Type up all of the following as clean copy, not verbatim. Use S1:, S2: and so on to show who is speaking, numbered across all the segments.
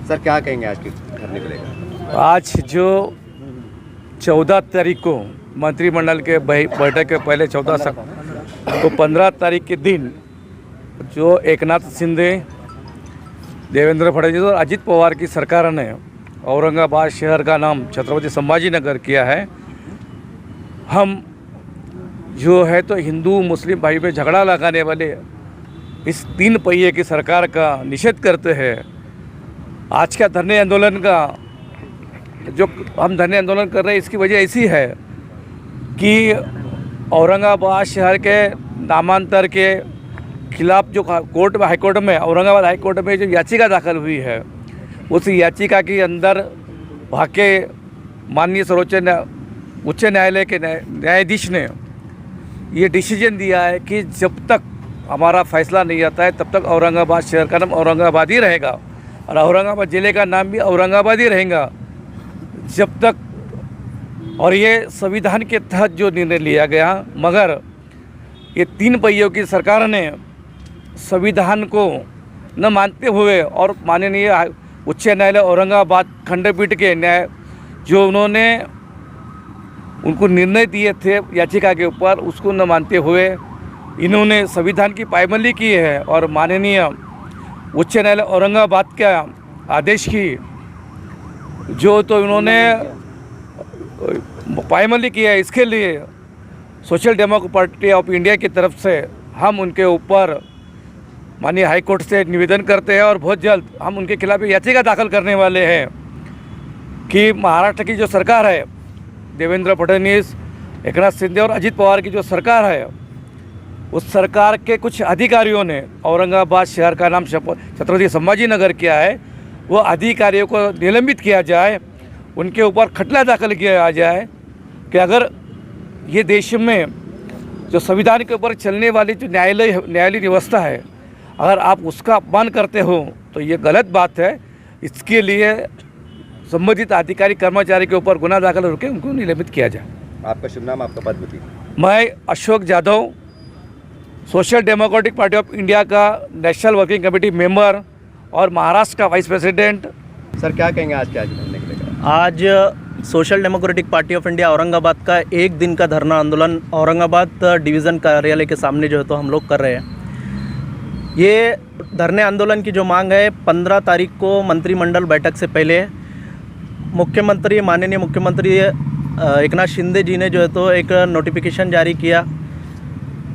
S1: Sir क्या कहेंगे आज के धरने को लेकर?
S2: आज जो 14 तारीख को मंत्रिमंडल के बैठक के पहले 14 को 15 तारीख के दिन जो एकनाथ शिंदे, देवेंद्र फडणवीस और अजित पवार की सरकार ने औरंगाबाद शहर का नाम छत्रपति संभाजी नगर किया है। हम जो है तो हिंदू मुस्लिम भाई में झगड़ा लगाने वाले इस 3 पहिए की सरकार का निषेध करते हैं। आज का धरने आंदोलन का जो हम धरने आंदोलन कर रहे हैं इसकी वजह ऐसी है कि औरंगाबाद शहर के नामांतर के खिलाफ जो कोर्ट में हाईकोर्ट में औरंगाबाद हाईकोर्ट में जो याचिका दाखिल हुई है उस याचिका के अंदर वहाँ के माननीय सर्वोच्च उच्च न्यायालय के न्यायाधीश ने ये डिसीजन दिया है कि जब तक हमारा फैसला नहीं आता है तब तक औरंगाबाद शहर का नाम औरंगाबाद ही रहेगा और औरंगाबाद ज़िले का नाम भी औरंगाबाद ही रहेगा जब तक। और ये संविधान के तहत जो निर्णय लिया गया, मगर ये 3 पहियों की सरकार ने संविधान को न मानते हुए और माननीय उच्च न्यायालय औरंगाबाद खंडपीठ के न्याय जो उन्होंने उनको निर्णय दिए थे याचिका के ऊपर उसको न मानते हुए इन्होंने संविधान की पायमल्ली की है और माननीय उच्च न्यायालय औरंगाबाद का आदेश की जो तो इन्होंने पायमल्ली किया है। इसके लिए social democratic party of India की तरफ से हम उनके ऊपर माननीय हाई कोर्ट से निवेदन करते हैं और बहुत जल्द हम उनके खिलाफ याचिका दाखिल करने वाले हैं कि महाराष्ट्र की जो सरकार है, देवेंद्र फडणवीस, एकनाथ शिंदे और अजित पवार की जो सरकार है, उस सरकार के कुछ अधिकारियों ने औरंगाबाद शहर का नाम छत्रपति संभाजी नगर किया है, वो अधिकारियों को निलंबित किया जाए, उनके ऊपर खटला दाखिल किया जाए कि अगर ये देश में जो संविधान के ऊपर चलने वाली जो न्यायालय व्यवस्था है अगर आप उसका अपमान करते हो तो ये गलत बात है। इसके लिए संबंधित अधिकारी कर्मचारी के ऊपर गुना दाखिल करके उनको निलंबित किया जाए।
S1: आपका शुभ नाम, आपका पद बताइए।
S2: मैं Ashok Jadhav, social democratic party of India का नेशनल वर्किंग कमेटी मेंबर और महाराष्ट्र का वाइस प्रेसिडेंट।
S1: सर क्या कहेंगे आज के धरने को लेकर?
S3: आज social democratic party of India Aurangabad का 1 दिन का धरना आंदोलन औरंगाबाद डिवीज़न कार्यालय के सामने जो है तो हम लोग कर रहे हैं। ये धरने आंदोलन की जो मांग है 15 तारीख को मंत्रिमंडल बैठक से पहले माननीय मुख्यमंत्री एकनाथ शिंदे जी ने जो है तो एक नोटिफिकेशन जारी किया।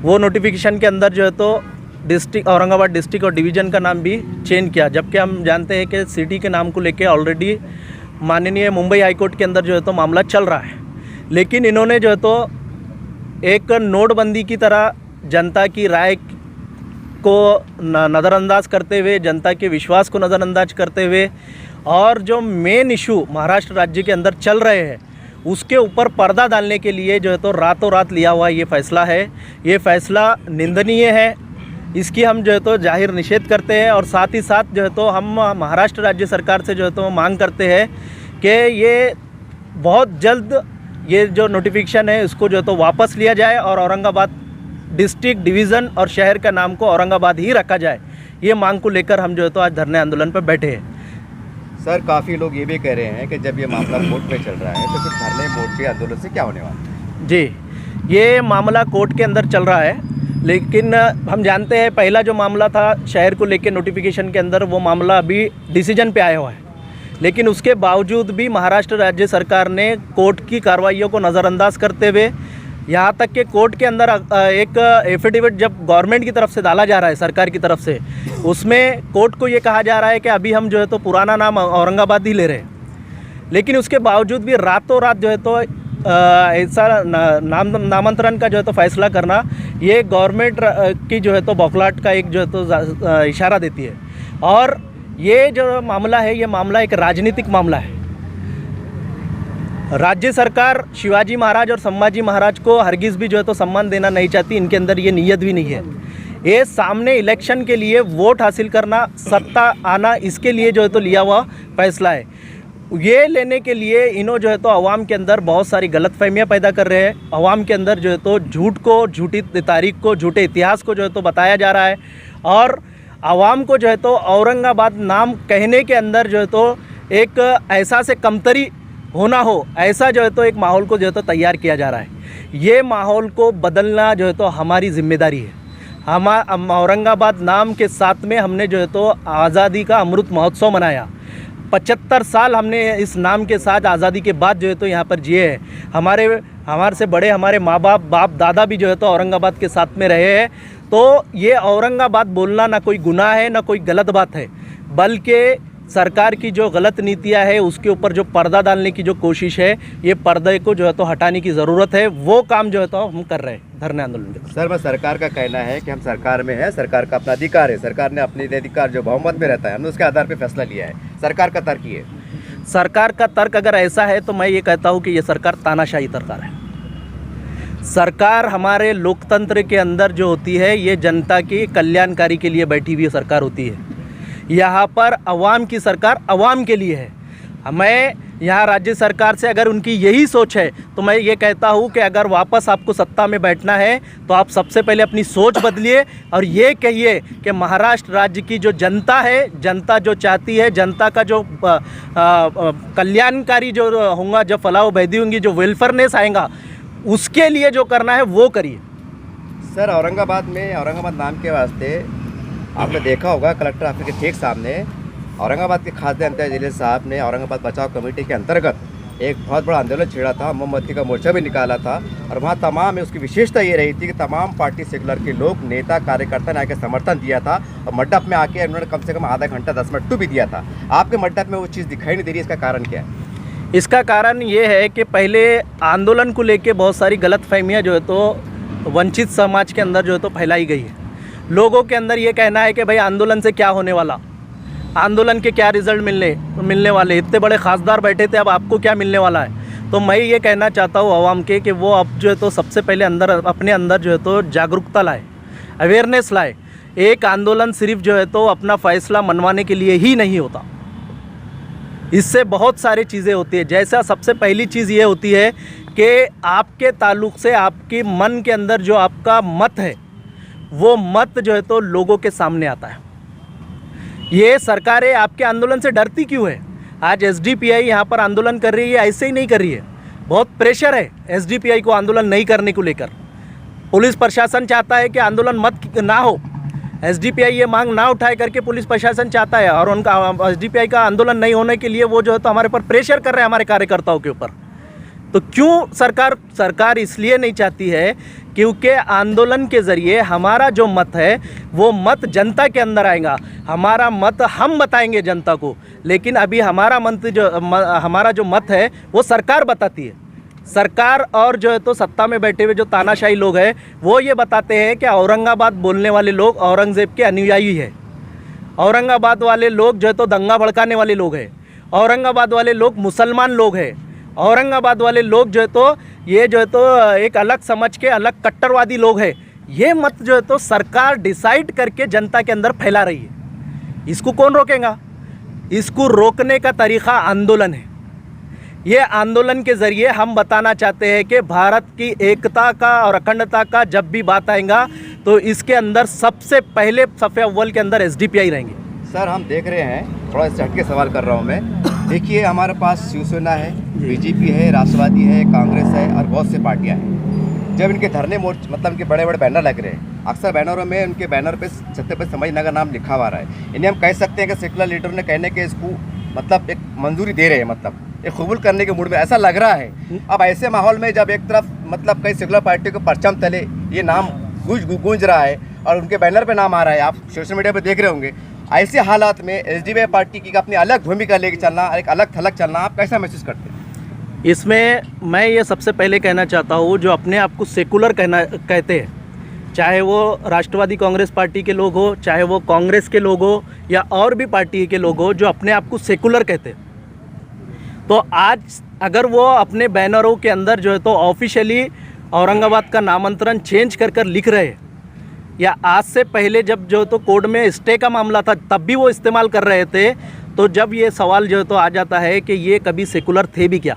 S3: वो नोटिफिकेशन के अंदर जो है तो डिस्ट्रिक्ट औरंगाबाद डिस्ट्रिक्ट और डिवीज़न का नाम भी चेंज किया, जबकि हम जानते हैं कि सिटी के नाम को लेके ऑलरेडी माननीय मुंबई हाई कोर्ट के अंदर जो है तो मामला चल रहा है। लेकिन इन्होंने जो है तो एक नोटबंदी की तरह जनता की राय को नज़रअंदाज करते हुए, जनता के विश्वास को नज़रअंदाज करते हुए और जो मेन इशू महाराष्ट्र राज्य के अंदर चल रहे हैं उसके ऊपर पर्दा डालने के लिए जो है तो रातों रात लिया हुआ ये फ़ैसला है। ये फ़ैसला निंदनीय है, इसकी हम जो है तो जाहिर निषेध करते हैं और साथ ही साथ जो है तो हम महाराष्ट्र राज्य सरकार से जो है तो मांग करते हैं कि ये बहुत जल्द ये जो नोटिफिकेशन है इसको जो है तो वापस लिया जाए और औरंगाबाद डिस्ट्रिक्ट, डिवीज़न और शहर का नाम को औरंगाबाद ही रखा जाए। ये मांग को लेकर हम जो है तो आज धरने आंदोलन पर बैठे हैं।
S1: सर काफ़ी लोग ये भी कह रहे हैं कि जब ये मामला कोर्ट में चल रहा है तो फिर धरने मोर्चे आंदोलन से क्या होने वाला है?
S3: जी, ये मामला कोर्ट के अंदर चल रहा है, लेकिन हम जानते हैं पहला जो मामला था शहर को लेकर नोटिफिकेशन के अंदर, वो मामला अभी डिसीजन पे आया हुआ है। लेकिन उसके बावजूद भी महाराष्ट्र राज्य सरकार ने कोर्ट की कार्रवाइयों को नज़रअंदाज करते हुए यहाँ तक कि कोर्ट के अंदर एक एफिडेविट जब गवर्नमेंट की तरफ से डाला जा रहा है, सरकार की तरफ से, उसमें कोर्ट को ये कहा जा रहा है कि अभी हम जो है तो पुराना नाम औरंगाबाद ही ले रहे हैं। लेकिन उसके बावजूद भी रातों रात जो है तो ऐसा नामांतरण का जो है तो फैसला करना, ये गवर्नमेंट की जो है तो बौखलाहट का एक जो है तो इशारा देती है। और ये जो मामला है, ये मामला एक राजनीतिक मामला है। राज्य सरकार शिवाजी महाराज और संभाजी महाराज को हरगिज़ भी जो है तो सम्मान देना नहीं चाहती, इनके अंदर ये नीयत भी नहीं है। ये सामने इलेक्शन के लिए वोट हासिल करना, सत्ता आना, इसके लिए जो है तो लिया हुआ फैसला है। ये लेने के लिए इन्हों जो है तो अवाम के अंदर बहुत सारी गलतफहमियां पैदा कर रहे हैं। अवाम के अंदर जो है तो झूठ को, झूठी तारीख को, झूठे इतिहास को जो है तो बताया जा रहा है। और आवाम को जो है तो औरंगाबाद नाम कहने के अंदर जो है तो एक ऐसा से कमतरी होना हो, ऐसा जो है तो एक माहौल को जो है तो तैयार किया जा रहा है। ये माहौल को बदलना जो है तो हमारी जिम्मेदारी है। हम औरंगाबाद नाम के साथ में हमने जो है तो आज़ादी का अमृत महोत्सव मनाया। 75 साल हमने इस नाम के साथ आज़ादी के बाद जो है तो यहाँ पर जिए हैं। हमारे से बड़े हमारे माँ बाप दादा भी जो है तो औरंगाबाद के साथ में रहे हैं। तो ये औरंगाबाद बोलना ना कोई गुनाह है ना कोई गलत बात है, बल्कि सरकार की जो गलत नीतियाँ है उसके ऊपर जो पर्दा डालने की जो कोशिश है, ये पर्दे को जो है तो हटाने की ज़रूरत है। वो काम जो है तो हम कर रहे हैं धरने आंदोलन के।
S1: सर, बस सरकार का कहना है कि हम सरकार में है, सरकार का अपना अधिकार है, सरकार ने अपने अधिकार जो बहुमत में रहता है हमने उसके आधार पर फैसला लिया है। सरकार का तर्क ये है।
S3: सरकार का तर्क अगर ऐसा है तो मैं ये कहता हूँ कि ये सरकार तानाशाही सरकार है। सरकार हमारे लोकतंत्र के अंदर जो होती है ये जनता की कल्याणकारी के लिए बैठी हुई सरकार होती है। यहाँ पर अवाम की सरकार अवाम के लिए है। मैं यहाँ राज्य सरकार से अगर उनकी यही सोच है तो मैं ये कहता हूँ कि अगर वापस आपको सत्ता में बैठना है तो आप सबसे पहले अपनी सोच बदलिए और ये कहिए कि महाराष्ट्र राज्य की जो जनता है, जनता जो चाहती है, जनता का जो कल्याणकारी जो होगा, जो फलाह बहदी होंगी, जो वेलफेयरनेस आएगा, उसके लिए जो करना है वो करिए।
S1: सर, औरंगाबाद नाम के वास्ते आपने देखा होगा कलेक्टर ऑफिस के ठीक सामने औरंगाबाद के खाद्य अंतर जिले साहब ने औरंगाबाद बचाओ कमेटी के अंतर्गत एक बहुत बड़ा आंदोलन छेड़ा था, मोमबत्ती का मोर्चा भी निकाला था और वहाँ तमाम उसकी विशेषता ये रही थी कि तमाम पार्टी सेकुलर के लोग, नेता, कार्यकर्ता ने आके समर्थन दिया था और मंडप में आके उन्होंने कम से कम आधा घंटा 10 मिनट भी दिया था। आपके मंडप में वो चीज़ दिखाई नहीं दे रही, इसका कारण क्या है?
S3: इसका कारण ये है कि पहले आंदोलन को लेके बहुत सारी गलतफहमियां जो है तो वंचित समाज के अंदर जो है तो फैलाई गई है। लोगों के अंदर ये कहना है कि भाई आंदोलन से क्या होने वाला, आंदोलन के क्या रिजल्ट मिलने वाले, इतने बड़े खासदार बैठे थे, अब आपको क्या मिलने वाला है। तो मैं ये कहना चाहता हूँ आवाम के कि वो अब जो है तो सबसे पहले अपने अंदर जो है तो जागरूकता लाए, अवेयरनेस लाए। एक आंदोलन सिर्फ जो है तो अपना फैसला मनवाने के लिए ही नहीं होता, इससे बहुत सारी चीज़ें होती है। जैसा सबसे पहली चीज़ ये होती है कि आपके ताल्लुक़ से आपके मन के अंदर जो आपका मत है वो मत जो है तो लोगों के सामने आता है। ये सरकारें आपके आंदोलन से डरती क्यों है? आज एसडीपीआई यहाँ पर आंदोलन कर रही है, ऐसे ही नहीं कर रही है, बहुत प्रेशर है एसडीपीआई को आंदोलन नहीं करने को लेकर। पुलिस प्रशासन चाहता है कि आंदोलन मत ना हो, एसडीपीआई ये मांग ना उठाए करके पुलिस प्रशासन चाहता है और उनका एसडीपीआई का आंदोलन नहीं होने के लिए वो जो है तो हमारे पर प्रेशर कर रहे हैं, हमारे कार्यकर्ताओं के ऊपर। तो क्यों सरकार इसलिए नहीं चाहती है क्योंकि आंदोलन के ज़रिए हमारा जो मत है वो मत जनता के अंदर आएगा, हमारा मत हम बताएंगे जनता को। लेकिन अभी हमारा जो मत है वो सरकार बताती है। सरकार और जो है तो सत्ता में बैठे हुए जो तानाशाही लोग हैं वो ये बताते हैं कि औरंगाबाद बोलने वाले लोग औरंगज़ेब के अनुयायी है, औरंगाबाद वाले लोग जो है तो दंगा भड़काने वाले लोग हैं, औरंगाबाद वाले लोग मुसलमान लोग हैं, औरंगाबाद वाले लोग जो है तो ये जो है तो एक अलग समझ के अलग कट्टरवादी लोग हैं। ये मत जो है तो सरकार डिसाइड करके जनता के अंदर फैला रही है। इसको कौन रोकेगा? इसको रोकने का तरीक़ा आंदोलन है। ये आंदोलन के ज़रिए हम बताना चाहते हैं कि भारत की एकता का और अखंडता का जब भी बात आएगा तो इसके अंदर सबसे पहले सफ़े अव्वल के अंदर एसडीपीआई रहेंगे।
S1: सर, हम देख रहे हैं, थोड़ा इससे हटके सवाल कर रहा हूँ मैं। देखिए, हमारे पास शिवसेना है, बीजेपी है, राष्ट्रवादी है, कांग्रेस है और बहुत सी पार्टियाँ हैं। जब इनके धरने मोर्चे मतलब इनके बड़े बड़े बैनर लग रहे हैं, अक्सर बैनरों में उनके बैनर पे छत्रपति संभाजी नगर नाम लिखा हुआ रहा है। इन्हें हम कह सकते हैं कि सेकुलर लीडर ने कहने के इसको मतलब एक मंजूरी दे रहे हैं, मतलब एक कबूल करने के मूड में ऐसा लग रहा है। अब ऐसे माहौल में जब एक तरफ मतलब कई सेकुलर पार्टी को परचम तले ये नाम गूंज रहा है और उनके बैनर पे नाम आ रहा है, आप सोशल मीडिया पे देख रहे होंगे, ऐसे हालात में एसडीपीआई पार्टी की अपनी अलग भूमिका लेके चलना, एक अलग थलग चलना, आप कैसा महसूस करते हैं?
S3: इसमें मैं ये सबसे पहले कहना चाहता हूँ, जो अपने आप को सेकुलर कहते हैं, चाहे वो राष्ट्रवादी कांग्रेस पार्टी के लोग हो, चाहे वो कांग्रेस के लोग हो या और भी पार्टी के लोग हो, जो अपने आप को सेकुलर कहते हैं, तो आज अगर वो अपने बैनरों के अंदर जो है तो ऑफिशियली औरंगाबाद का नामांतरण चेंज कर लिख रहे हैं, या आज से पहले जब जो तो कोर्ट में स्टे का मामला था तब भी वो इस्तेमाल कर रहे थे, तो जब ये सवाल जो तो आ जाता है कि ये कभी सेकुलर थे भी क्या?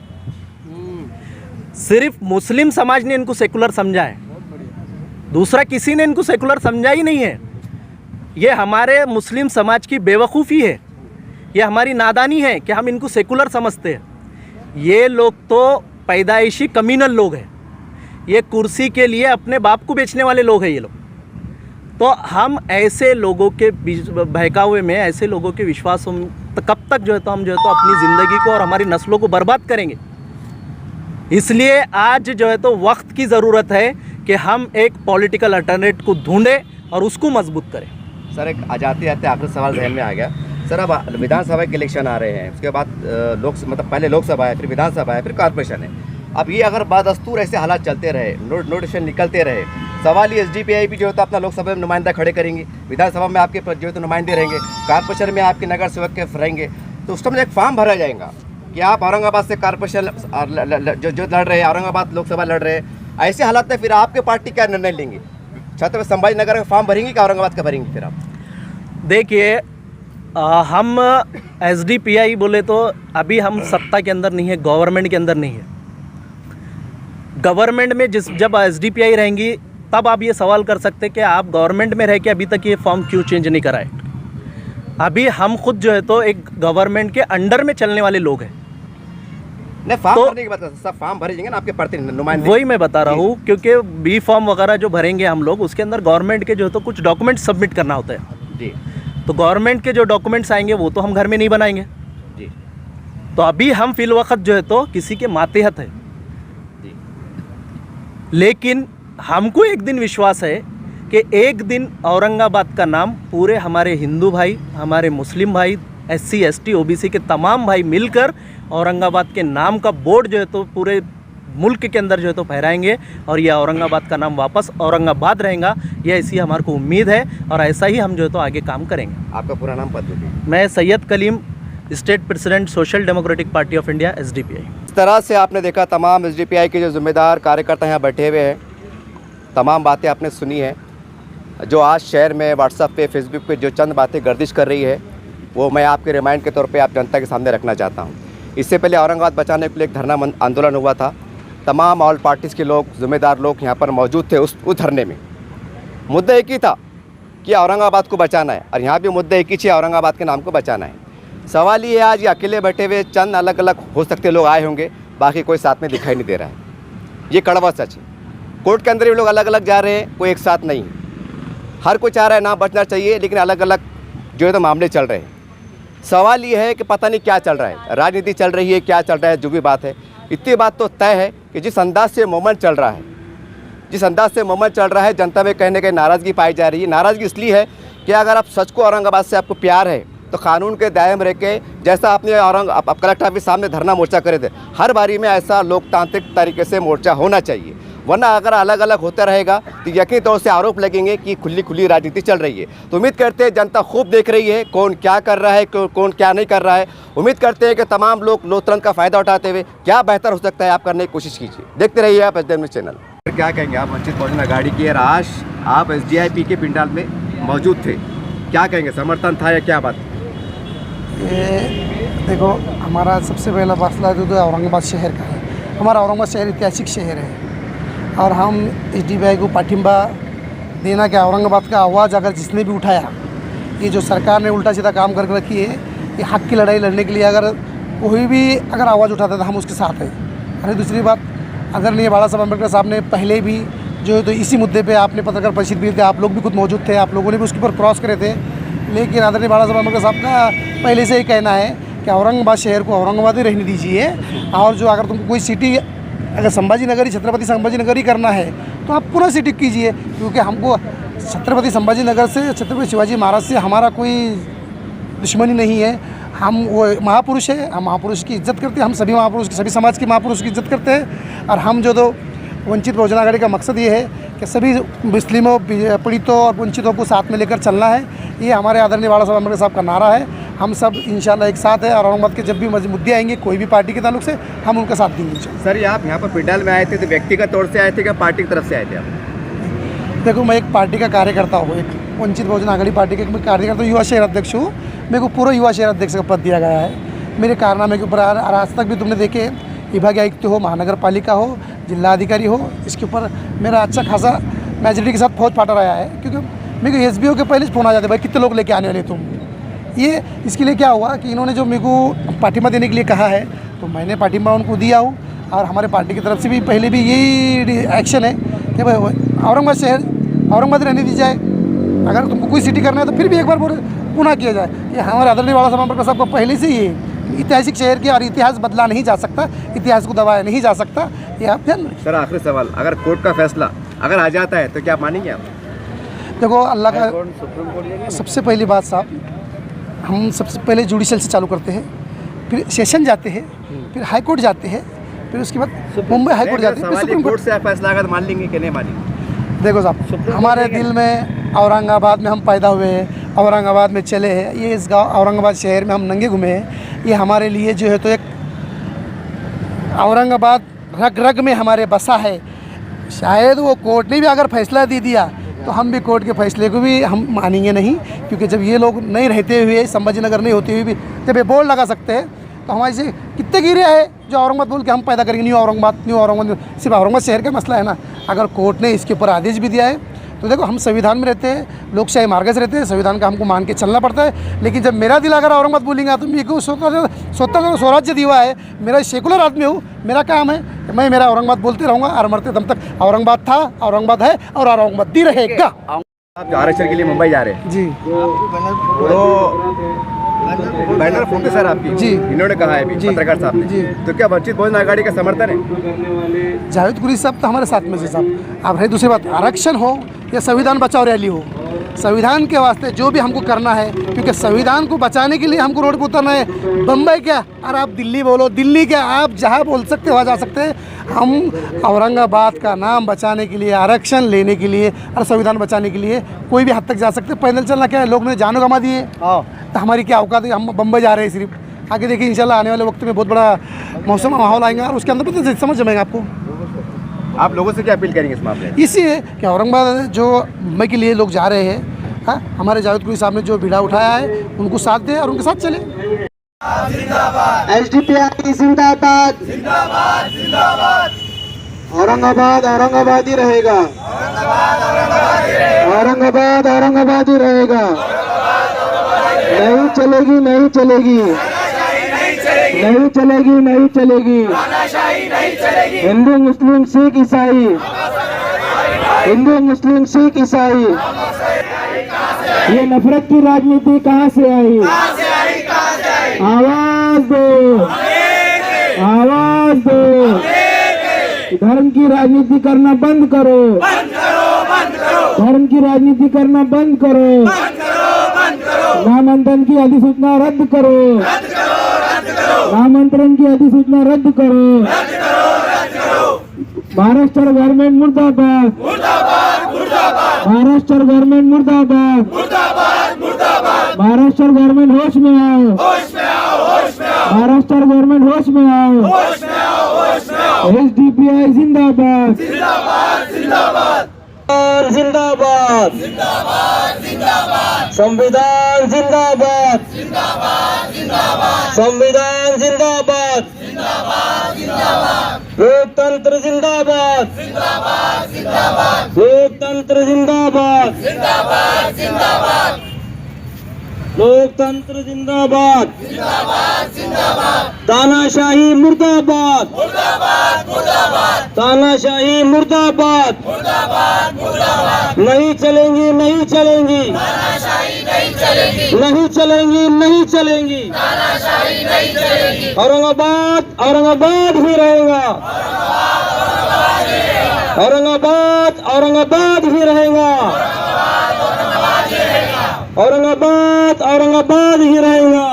S3: सिर्फ मुस्लिम समाज ने इनको सेकुलर समझा है, दूसरा किसी ने इनको सेकुलर समझा ही नहीं है। ये हमारे मुस्लिम समाज की बेवकूफ़ी है, ये हमारी नादानी है कि हम इनको सेकुलर समझते हैं। ये लोग तो पैदाइशी कम्युनल लोग हैं, ये कुर्सी के लिए अपने बाप को बेचने वाले लोग हैं ये लोग। तो हम ऐसे लोगों के बहकावे में, ऐसे लोगों के विश्वासों में तो कब तक जो है तो हम जो है तो अपनी ज़िंदगी को और हमारी नस्लों को बर्बाद करेंगे। इसलिए आज जो है तो वक्त की ज़रूरत है कि हम एक पॉलिटिकल अल्टरनेट को ढूंढें और उसको मजबूत करें।
S1: सर एक जाते जाते आखिरी सवाल जहन में आ गया। सर अब विधानसभा के इलेक्शन आ रहे हैं, उसके बाद पहले लोकसभा है, फिर विधानसभा है, फिर कॉर्पोरेशन है। अब ये अगर बदस्तूर ऐसे हालात चलते रहे, नोटिफिकेशन निकलते रहे, सवाल ये एसडीपीआई भी जो है तो अपना लोकसभा में नुमाइंदा खड़े करेंगे, विधानसभा में आपके जो है तो नुमाइंदे रहेंगे, कॉर्पोरेशन में आपके नगर सेवक के रहेंगे, तो उस समय एक फॉर्म भरा जाएगा कि आप औरंगाबाद से कॉर्पोरेशन जो लड़ रहे हैं, औरंगाबाद लोकसभा लड़ रहे हैं। ऐसे हालात में फिर आपके पार्टी क्या निर्णय लेंगे? छत्रपति संभाजी नगर का फॉर्म भरेंगे कि औरंगाबाद का भरेंगे? फिर आप देखिए,
S3: हम एसडीपीआई बोले तो अभी हम सत्ता के अंदर नहीं है, गवर्नमेंट के अंदर नहीं है। गवर्नमेंट में जब एसडीपीआई रहेंगी तब आप ये सवाल कर सकते हैं कि आप गवर्नमेंट में रह के अभी तक ये फॉर्म क्यों चेंज नहीं कराए। अभी हम खुद जो है तो एक गवर्नमेंट के अंडर में चलने वाले लोग हैं।
S1: नहीं, फॉर्म भरने की बात है, सब फॉर्म भरे जाएंगे ना आपके प्रतिनिधि नुमाइंदे।
S3: वही मैं बता रहा हूँ, क्योंकि बी फॉर्म वगैरह जो भरेंगे हम लोग, उसके अंदर गवर्नमेंट के जो है तो कुछ डॉक्यूमेंट सबमिट करना होता है
S1: जी।
S3: तो गवर्नमेंट के जो डॉक्यूमेंट्स आएंगे वो तो हम घर में नहीं बनाएंगे
S1: जी।
S3: तो अभी हम फिल वक्त जो है तो किसी के मातहत है
S1: जी। लेकिन
S3: हमको एक दिन विश्वास है कि एक दिन औरंगाबाद का नाम पूरे हमारे हिंदू भाई, हमारे मुस्लिम भाई, एससी एसटी ओबीसी के तमाम भाई मिलकर औरंगाबाद के नाम का बोर्ड जो है तो पूरे मुल्क के अंदर जो है तो फहराएंगे और यह औरंगाबाद का नाम वापस औरंगाबाद रहेगा। यह ऐसी हमारे को उम्मीद है और ऐसा ही हम जो है तो आगे काम करेंगे।
S1: आपका पूरा नाम पद दीजिए।
S3: मैं Syed Kaleem, state president social democratic party of India SDPI.
S1: इस तरह से आपने देखा तमाम एसडीपीआई के जो जिम्मेदार कार्यकर्ता यहाँ बैठे हुए हैं, तमाम बातें आपने सुनी हैं। जो आज शहर में व्हाट्सएप पे, फेसबुक पे जो चंद बातें गर्दिश कर रही है, वो मैं आपके रिमाइंड के तौर पे आप जनता के सामने रखना चाहता हूँ। इससे पहले औरंगाबाद बचाने के लिए एक धरना आंदोलन हुआ था। तमाम ऑल पार्टीज़ के लोग, जिम्मेदार लोग यहाँ पर मौजूद थे उस धरने में। मुद्दा एक ही था कि औरंगाबाद को बचाना है और यहाँ भी मुद्दा एक ही है, औरंगाबाद के नाम को बचाना है। सवाल ये है, आज ये अकेले बैठे हुए चंद अलग अलग हो सकते लोग आए होंगे, बाकी कोई साथ में दिखाई नहीं दे रहा है। ये कड़वा सच है। कोर्ट के अंदर भी लोग अलग अलग जा रहे हैं, कोई एक साथ नहीं। हर कोई चाह रहा है ना बचना चाहिए, लेकिन अलग अलग जो है तो मामले चल रहे हैं। सवाल ये है कि पता नहीं क्या चल रहा है, राजनीति चल रही है, क्या चल रहा है, जो भी बात है। इतनी बात तो तय है कि जिस अंदाज से मूवमेंट चल रहा है, जनता में कहीं ना कहीं नाराज़गी पाई जा रही है। नाराज़गी इसलिए है कि अगर आप सच को औरंगाबाद से आपको प्यार है तो कानून के दायरे में रह के, जैसा आपने आप कलेक्टर ऑफिस सामने धरना मोर्चा करे थे, हर बारी में ऐसा लोकतांत्रिक तरीके से मोर्चा होना चाहिए। वरना अगर अलग अलग होता रहेगा तो यकीनी तौर से आरोप लगेंगे कि खुली राजनीति चल रही है। तो उम्मीद करते हैं जनता खूब देख रही है कौन क्या कर रहा है, कौन क्या नहीं कर रहा है। उम्मीद करते हैं कि तमाम लोग लोकतंत्र का फ़ायदा उठाते हुए क्या बेहतर हो सकता है आप करने की कोशिश कीजिए। देखते रहिए आप एसडीएम न्यूज़ चैनल। क्या कहेंगे आप? वंचित बहुजन अघाड़ी की आज आप एसडीआईपी के पिंडाल में मौजूद थे, क्या कहेंगे? समर्थन था या क्या बात?
S4: ये देखो, हमारा सबसे पहला मसला तो औरंगाबाद शहर का है। हमारा औरंगाबाद शहर ऐतिहासिक शहर है और हम एसडीपीआई को पाठिंबा देना कि औरंगाबाद का आवाज़ अगर जिसने भी उठाया, ये जो सरकार ने उल्टा सीधा काम करके रखी है, ये हक की लड़ाई लड़ने के लिए अगर कोई भी अगर आवाज़ उठाता था हम उसके साथ हैं। अरे दूसरी बात, अगर नहीं बाला साहब अम्बेडकर साहब ने पहले भी जो है तो इसी मुद्दे पे आपने पत्रकार परिषद भी थे, आप लोग भी खुद मौजूद थे, आप लोगों ने भी उसके ऊपर क्रॉस करे थे। लेकिन आदरणीय बाला साहब अम्बेडकर साहब का पहले से ही कहना है कि औरंगाबाद शहर को औरंगाबाद ही रहने दीजिए, और जो अगर तुमको कोई सिटी अगर संभाजी नगर ही छत्रपति संभाजी नगर ही करना है तो आप पूरा सिटी कीजिए, क्योंकि हमको छत्रपति संभाजी नगर से, छत्रपति शिवाजी महाराज से हमारा कोई दुश्मनी नहीं है। हम वो महापुरुष है, हम महापुरुष की इज्जत करते हैं, हम सभी महापुरुष की, सभी समाज के महापुरुष की इज्जत करते हैं। और हम जो तो वंचित बहुजन अघाड़ी का मकसद ये है कि सभी मुस्लिमों, पीड़ितों और वंचितों को साथ में लेकर चलना है। ये हमारे आदरणीय बाला साहब अम्बेडकर साहब का नारा है। हम सब इंशाल्लाह एक साथ है और औरंगाबाद के जब भी मुद्दे आएंगे कोई भी पार्टी के ताल्लुक से, हम उनका साथ देंगे।
S1: सर, ये आप यहाँ पर पिंडाल में आए थे तो व्यक्तिगत तौर से आए थे क्या पार्टी की तरफ से आए थे आप?
S4: देखो, मैं एक पार्टी का कार्यकर्ता हूँ, एक वंचित बहुजन अघाड़ी पार्टी का मैं कार्यकर्ता, युवा शहर अध्यक्ष हूँ। मेरे को पूरा युवा शहर अध्यक्ष का पद दिया गया है। मेरे कारनामे के ऊपर आज तक भी तुमने देखे, विभागीय आयुक्त हो, महानगर पालिका हो, जिला अधिकारी हो, इसके ऊपर मेरा अच्छा खासा मेजॉरिटी के साथ फौज फाटा रहा है। क्योंकि मेरे को SBO के पहले फ़ोन आ जाते, भाई कितने लोग लेके आने वाले तुम। ये इसके लिए क्या हुआ कि इन्होंने जो मेरे को पार्टिमा देने के लिए कहा है, तो मैंने पार्टिमा उनको दिया हूँ। और हमारे पार्टी की तरफ से भी पहले भी यही एक्शन है कि भाई औरंगाबाद शहर औरंगाबाद रहने दी जाए। अगर तुमको कोई सिटी करना है तो फिर भी एक बार पुनः किया जाए। ये हमारे आदरणीय बाला साहब अम्बेडकर साहब को पहले से ही ऐतिहासिक शहर के, और इतिहास बदला नहीं जा सकता, इतिहास को दबाया नहीं जा सकता। ये आप ध्यान रखें।
S1: सर आखिरी सवाल, अगर कोर्ट का फैसला अगर आ जाता है तो क्या आप मानेंगे आप?
S4: देखो अल्लाह का सबसे पहली बात साहब, हम सबसे पहले जुडिशल से चालू करते हैं, फिर सेशन जाते हैं, फिर हाई कोर्ट जाते हैं, फिर उसके बाद मुंबई हाई कोर्ट जाते हैं, फिर सुप्रीम कोर्ट
S1: से फैसला अगर मान लेंगे कि नहीं मानेंगे?
S4: देखो साहब, हमारे दिल में औरंगाबाद में हम पैदा हुए हैं, औरंगाबाद में चले हैं, ये इस गाँव औरंगाबाद शहर में हम नंगे घूमे हैं। ये हमारे लिए जो है तो एक औरंगाबाद रग रग में हमारे बसा है। शायद वो कोर्ट ने भी अगर फैसला दे दिया तो हम भी कोर्ट के फैसले को भी हम मानेंगे नहीं, क्योंकि जब ये लोग नहीं रहते हुए, संभाजी नगर नहीं होते हुए भी जब ये बोर्ड लगा सकते हैं, तो हमारे से कितने गिरे हैं जो औरंगाबाद बोल के हम पैदा करेंगे। न्यू औरंगाबाद सिर्फ औरंगाबाद शहर का मसला है ना। अगर कोर्ट ने इसके ऊपर आदेश भी दिया है तो देखो, हम संविधान में रहते हैं, लोकशाही मार्ग से रहते हैं, संविधान का हमको मान के चलना पड़ता है। लेकिन जब मेरा दिल अगर औरंगाबाद बोलेंगे तो मेरे को स्वतंत्र स्वराज्य दिया है, मेरा सेकुलर आदमी हूँ, मेरा काम है कि मैं मेरा औरंगाबाद बोलते रहूँगा और मरते दम तक औरंगाबाद था, औरंगाबाद है और औरंगाबाद ही रहेगा।
S1: आप आरक्षण के लिए मुंबई जा रहे हैं
S4: जी,
S1: तो बैनर फोटो सर आपकी
S4: जी,
S1: इन्होंने कहा है अभी पत्रकार साहब ने
S4: जी,
S1: तो क्या वंचित बहुजन आघाड़ी का समर्थन है?
S4: जावेद कुरैशी साहब तो हमारे साथ में से साहब। अब रही दूसरी बात, आरक्षण हो या संविधान बचाओ रैली हो, संविधान के वास्ते जो भी हमको करना है, क्योंकि संविधान को बचाने के लिए हमको रोड पर उतरना है। बम्बई क्या, और आप दिल्ली बोलो, दिल्ली क्या, आप जहाँ बोल सकते हो जा सकते हैं। हम औरंगाबाद का नाम बचाने के लिए, आरक्षण लेने के लिए और संविधान बचाने के लिए कोई भी हद तक जा सकते हैं। पैदल चलना क्या है, लोग ने जानो गंवा दिए, तो हमारी क्या औकात है, हम बम्बई जा रहे हैं सिर्फ। आगे देखिए इंशाल्लाह आने वाले वक्त में बहुत बड़ा मौसम माहौल आएगा और उसके अंदर पता समझ जाएगा आपको।
S1: आप लोगों से क्या अपील करेंगे इस मामले में?
S4: इसी है कि औरंगाबाद जो मुंबई के लिए लोग जा रहे हैं, हाँ, हमारे जावेद कुरैशी साहब ने जो बीड़ा उठाया है उनको साथ दें और उनके साथ चले।
S5: SDPI जिंदाबाद, औरंगाबाद औरंगाबाद ही रहेगा, औरंगाबाद औरंगाबाद ही रहेगा। नहीं चलेगी, नहीं चलेगी, नहीं चलेगी, नहीं चलेगी। हिंदू मुस्लिम सिख ईसाई, हिंदू मुस्लिम सिख ईसाई, ये नफरत की राजनीति कहाँ से आई? आवाज दो, आवाज दो। धर्म की राजनीति करना बंद करो, धर्म की राजनीति करना बंद करो, नामांकन की अधिसूचना रद्द करो, नामांतरण की अधिसूचना रद्द करो। महाराष्ट्र गवर्नमेंट मुर्दाबाद, महाराष्ट्र गवर्नमेंट मुर्दाबाद, महाराष्ट्र गवर्नमेंट होश में आओ, महाराष्ट्र गवर्नमेंट होश में आओ। SDPI जिंदाबाद, जिंदाबाद, संविधान जिंदाबाद, संविधान जिंदाबाद, लोकतंत्र जिंदाबाद, लोकतंत्र जिंदाबाद, लोकतंत्र जिंदाबाद, तानाशाही मुर्दाबाद, तानाशाही मुर्दाबाद, नहीं चलेंगी, नहीं चलेंगी, नहीं चलेंगी, नहीं चलेंगी। औरंगाबाद औरंगाबाद ही रहेगा, औरंगाबाद औरंगाबाद ही रहेगा, औरंगाबाद औरंगाबाद ही रहेगा।